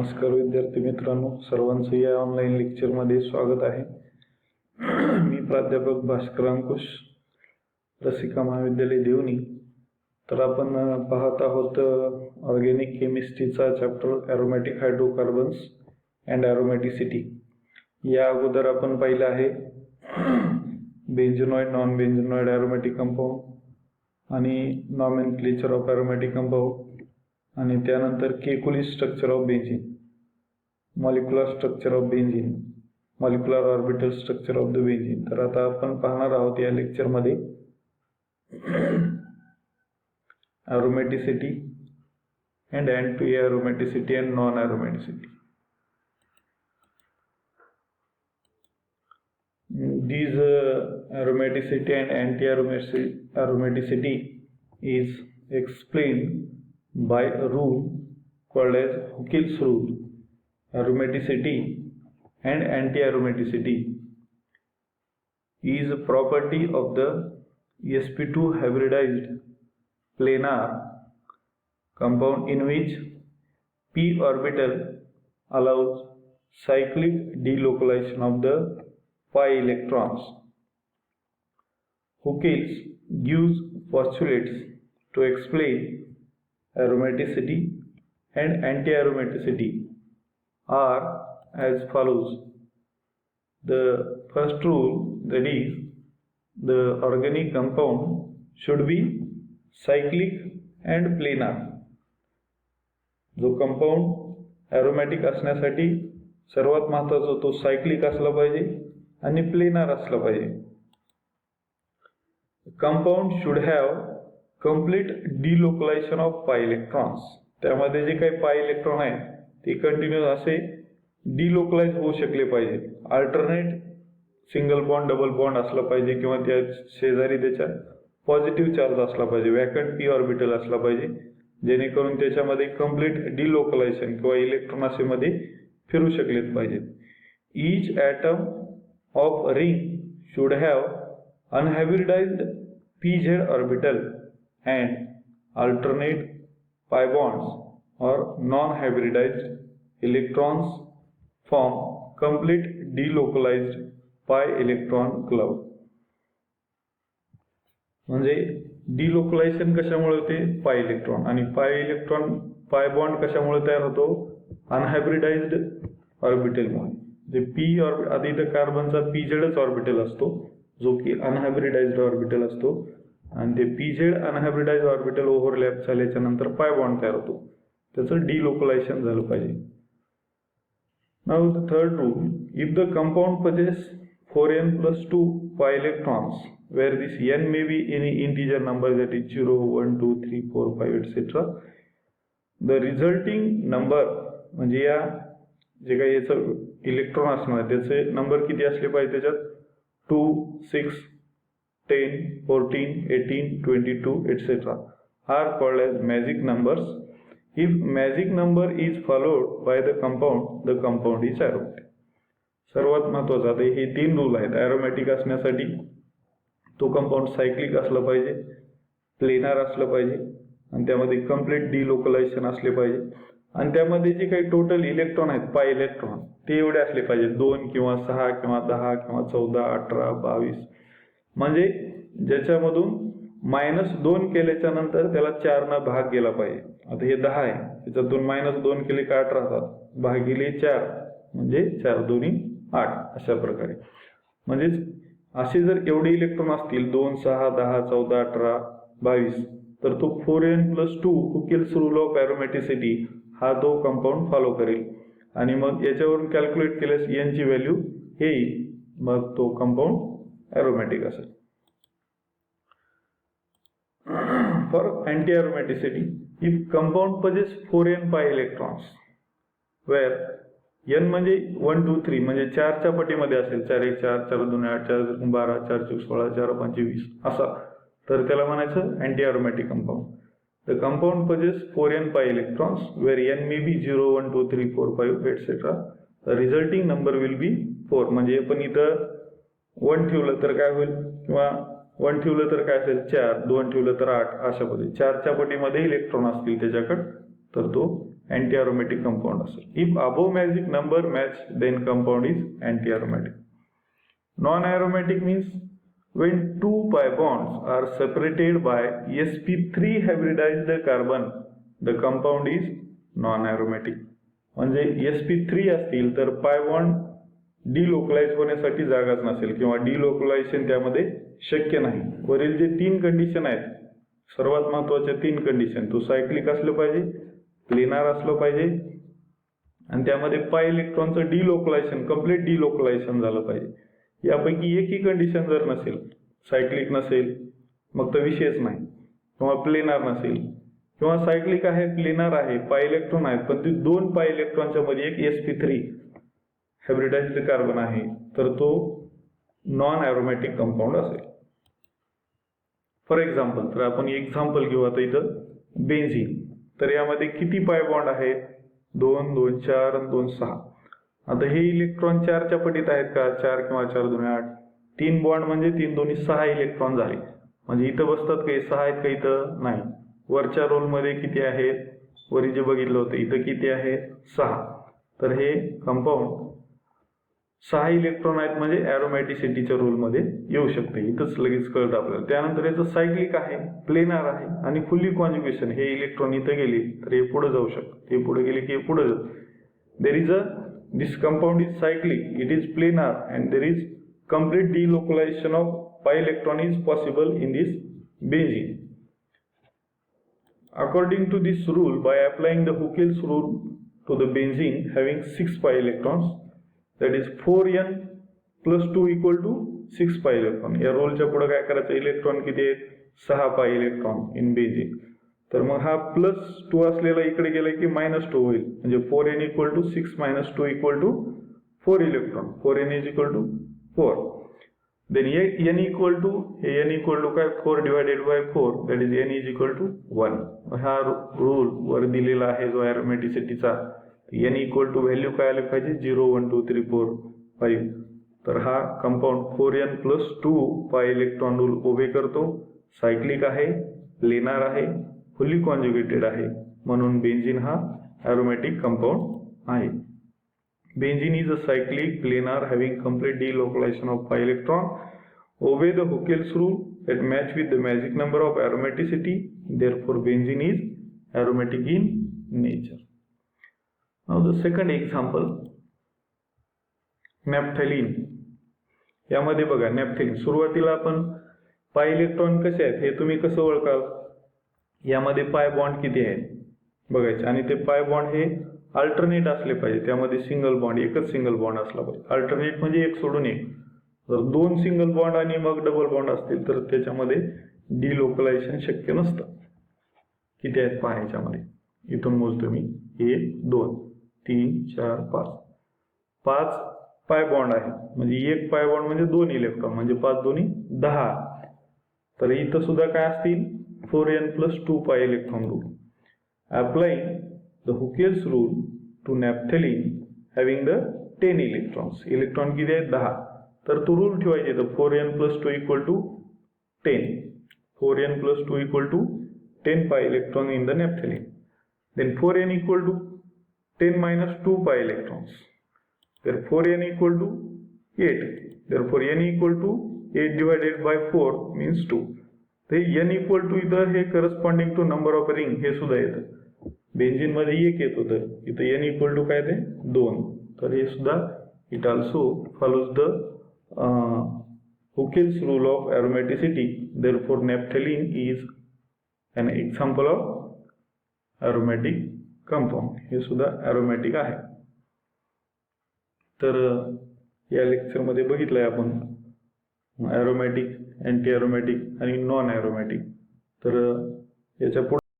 नमस्कार विद्यार्थी मित्रांनो, सर्वांचं या ऑनलाईन लेक्चरमध्ये स्वागत आहे. मी प्राध्यापक भास्कर अंकुश, रसिका महाविद्यालय देवणी. तर आपण पाहत आहोत ऑर्गॅनिक केमिस्ट्रीचा chapter aromatic hydrocarbons and aromaticity. या अगोदर आपण पाहिलं आहे benzenoid, non benzenoid aromatic compound आणि नॉमेनक्लेचर ऑफ ॲरोमॅटिक कंपाऊंड, आणि त्यानंतर Kekule structure of benzene, molecular structure of benzene, molecular orbital structure of the benzene. तर आता आपण पाहणार आहोत या लेक्चरमध्ये aromaticity and anti-aromaticity and non-aromaticity. These aromaticity and anti-aromaticity is explained by a rule called as Huckel's rule. Aromaticity and anti-aromaticity is a property of the sp2 hybridized planar compound in which p orbital allows cyclic delocalization of the pi electrons. Huckel's gives postulates to explain aromaticity and anti-aromaticity are as follows. The first rule, that is, the organic compound should be cyclic and planar. जो compound aromatic असण्यासाठी सर्वात महत्त्वाचा तो cyclic असला पाहिजे आणि planar असला पाहिजे. Compound should have complete delocalisation of pi electrons. त्यामध्ये जे काही पाय इलेक्ट्रॉन आहेत ते कंटिन्यूस असे डिलोकलाइज होऊ शकले पाहिजे. Alternate single bond, double bond असला पाहिजे, किंवा त्या शेजारी त्याच्या पॉझिटिव्ह चार्ज असला पाहिजे, वॅकंट पी ऑर्बिटल असला पाहिजे, जेणेकरून त्याच्यामध्ये कंप्लीट डिलोकलायझेशन किंवा इलेक्ट्रॉन असे मध्ये फिरू शकलेत पाहिजेत. Each atom of ring should have unhybridised pz orbital and alternate pi bonds or non-hybridized electrons form complete delocalized pi electron cloud. म्हणजे डिलोकलायझेशन कशामुळे होते? पाय इलेक्ट्रॉन. आणि पाय बॉन्ड कशामुळे तयार होतो? अनहायब्रिडाइज्ड ऑर्बिटलमुळे. जे पी आधी तर कार्बनचा pzच ऑर्बिटल असतो, जो की अनहायब्रिडाइज्ड ऑर्बिटल असतो, आणि ते pz अनहायब्रिडाइज्ड ऑर्बिटल ओव्हरलॅप झाल्याच्या नंतर पाय बॉन्ड तयार होतो. त्याचं डिलोकलायझेशन झालं पाहिजे. Now the third rule, if the compound possesses 4n+2 pi electrons where this n may be any integer number, that is 0, 1, 2, 3, 4, 5 etc. the resulting number, म्हणजे या जे काही याचं इलेक्ट्रॉन असणार त्याचे नंबर किती असले पाहिजे त्याच्यात? 2, 6, 10, 14, 18, 22 etc. are called as magic numbers. If magic number is followed by the compound is aromatic. सर्वात महत्त्वाचं आता हे 3 रूल आहेत. ॲरोमॅटिक असण्यासाठी तो कंपाऊंड सायक्लिक असला पाहिजे, प्लेनार असलं पाहिजे, आणि त्यामध्ये कंप्लीट डिलोकलायझेशन असले पाहिजे, आणि त्यामध्ये जे काही टोटल इलेक्ट्रॉन आहेत पाय इलेक्ट्रॉन ते एवढे असले पाहिजे, 2 किंवा 6 किंवा 10 किंवा 14, 18, 22. म्हणजे ज्याच्यामधून -2 केल्याच्या नंतर त्याला 4 न भाग गेला पाहिजे. आता हे 10 आहे, त्याच्यातून -2 केले का 8 राहतात, भागिले 4 म्हणजे 4 दुनी 8. अशा प्रकारे म्हणजेच असे जर एवढे इलेक्ट्रॉन असतील 2, 6, 10, 14, 18, 22, तर तो 4n+2 हुकेल्स रूल ऑफ ॲरोमॅटिसिटी हा तो कंपाऊंड फॉलो करेल, आणि मग याच्यावरून कॅल्क्युलेट केल्यास n ची व्हॅल्यू येईल, मग तो कंपाऊंड ॲरोमॅटिक असेल. For anti-aromaticity, if compound possesses 4n pi electrons where n म्हणजे 1, 2, 3 म्हणजे 4च्या पटीमध्ये असेल, 4 1 4, 4 2 8, 4 12, 4 4 16, 4 5 20 असा, तर त्याला म्हणायचं anti aromatic compound. The compound possesses 4n pi electrons where n may be 0, 1, 2, 3, 4, 5 etc. The resulting number will be 4. म्हणजे पण इथं 1 ठेवलं तर काय होईल, किंवा 1 ठेवलं तर काय असेल 4, 2 ठेवलं तर 8, अशा पद्धतीने 4च्या पटीमध्ये इलेक्ट्रॉन असतील त्याच्याकडे, तर तो अँटी अरोमॅटिक कंपाऊंड असेल. If above magic number match then compound is anti aromatic. Non aromatic means when two pi bonds are separated by sp3 hybridized carbon the compound is non aromatic. म्हणजे sp3 असतील तर pi bond delocalise होण्यासाठी जागाच नसेल किंवा डिलोकलायझेशन त्यामध्ये शक्य नाही. वरील जे 3 कंडिशन आहेत, सर्वात महत्वाच्या 3 कंडिशन, तो सायक्लिक असलं पाहिजे, प्लेनार असलं पाहिजे आणि त्यामध्ये पाय इलेक्ट्रॉनचं डिलोकलायझेशन, कंप्लीट डिलोकलायझेशन झालं पाहिजे. यापैकी एकही कंडिशन जर नसेल, सायक्लिक नसेल, मग तर विषयच नाही, किंवा प्लेनार नसेल, किंवा सायक्लिक आहे, प्लेनार आहे, पाय इलेक्ट्रॉन आहेत, पण ते 2 पाय इलेक्ट्रॉनच्या मध्ये एक sp3 हायब्रिडाइज्ड कार्बन आहे, तर तो नॉन अरोमॅटिक कंपाऊंड असेल. फॉर एक्झाम्पल, तर आपण एक्झाम्पल घेऊ आता इथं बेन्झीन. तर यामध्ये किती पाय बॉन्ड आहेत? 2, 2, 4 आणि 2, 6. आता हे इलेक्ट्रॉन 4च्या पटीत आहेत का? 4 किंवा 4 2 8. 3 बॉन्ड म्हणजे 3 2 6 इलेक्ट्रॉन झाले. म्हणजे इथं बसतात काही 6 आहेत का? इथं नाही. वरच्या रोल मध्ये किती आहेत? वरी जे बघितलं होतं इथं किती आहेत? 6. तर हे कंपाऊंड 6 इलेक्ट्रॉन आहेत म्हणजे अरोमॅटिसिटीच्या रोल मध्ये येऊ शकते. इथंच लगेच कळतं आपल्याला. त्यानंतर याचं सायक्लिक आहे, प्लेनार आहे आणि फुल्ली कॉन्जुगेशन. हे इलेक्ट्रॉन इथं गेले तर हे पुढे जाऊ शकतं, हे पुढे गेले की हे पुढे जाऊ. There is this compound is cyclic, it is planar, and there is complete delocalization of pi electron is possible in this benzene. According to this rule, by applying the Huckel's rule to the benzene having 6 pi electrons, that is 4n plus 2 equal to 6 pi electron. या रोलच्या पुढे काय करायचं? Electron किती आहेत? 6 pi electron in benzene. तर मग हा +2 असलेला इकडे गेला की -2 होईल. म्हणजे 4n equal to 6 - 2 equal to 4 electron. 4n is equal to 4. Then n equal to काय? 4 divided by 4, that is n is equal to 1. हा रूल वर दिलेला आहे जो अरोमॅटिसिटीचा. n इक्वल टू व्हॅल्यू काय आले पाहिजे? 0 1 2 3 4 5. तर हा कंपाऊंड 4n + 2 पाय इलेक्ट्रॉन रूल ओबे करतो. सायक्लिक आहे, प्लेनार आहे, फुल्ली कॉन्जुगेटेड आहे, म्हणून बेन्झीन हा अरोमॅटिक कंपाऊंड आहे. Benzene is a cyclic, planar, having complete delocalisation of pi electron, obey the Huckel's rule that match with the magic number of aromaticity, therefore benzene is aromatic in nature. Now the second example, naphthalene. यामध्ये बघा naphthalene, सुरुवातीला आपण पाय electron कसे आहेत हे तुम्ही कसं ओळखाल? यामध्ये पाय बॉन्ड किती आहेत बघायचे, आणि ते पाय बॉन्ड हे अल्टरनेट असले पाहिजे. त्यामध्ये सिंगल बॉन्ड, एकच सिंगल बॉन्ड असला पाहिजे. अल्टरनेट म्हणजे एक सोडून एक. जर 2 सिंगल बॉन्ड आणि मग डबल बॉन्ड असतील तर त्याच्यामध्ये डिलोकलायझेशन शक्य नसतं. किती आहेत पहा याच्यामध्ये, इथून मोजतो मी. 1 2 3 4 5. 5 पाय बॉन्ड आहे, म्हणजे एक पाय बॉन्ड म्हणजे 2 इलेक्ट्रॉन, म्हणजे 5 2 10. तर इथं सुद्धा काय असतील? 4n + 2 pi electron rule. Applying the Huckel's rule to naphthalene having the 10 electrons. Electron किती आहेत? 10. तर तो रूल ठेवायचे. तर 4n + 2 equal to 10. 4n + 2 equal to 10 pi electron in the naphthalene. Then 4n equal to 10 - 2 pi electrons. Therefore n equal to 8. Therefore n equal to 8 divided by 4 means 2. ते n equal to इथं हे corresponding to number of ring हे सुद्धा येतं. Benzene मध्ये 1 येत होतं, इथं n इक्वल टू काय ते 2. तर हे सुद्धा it also follows the Huckel's rule of aromaticity. Therefore naphthalene is an example of aromatic compound. हे सुद्धा aromatic आहे. तर या लेक्चर मध्ये बघितलंय आपण अरोमॅटिक, अँटी अरोमॅटिक आणि नॉन अरोमॅटिक. तर याच्या पुढे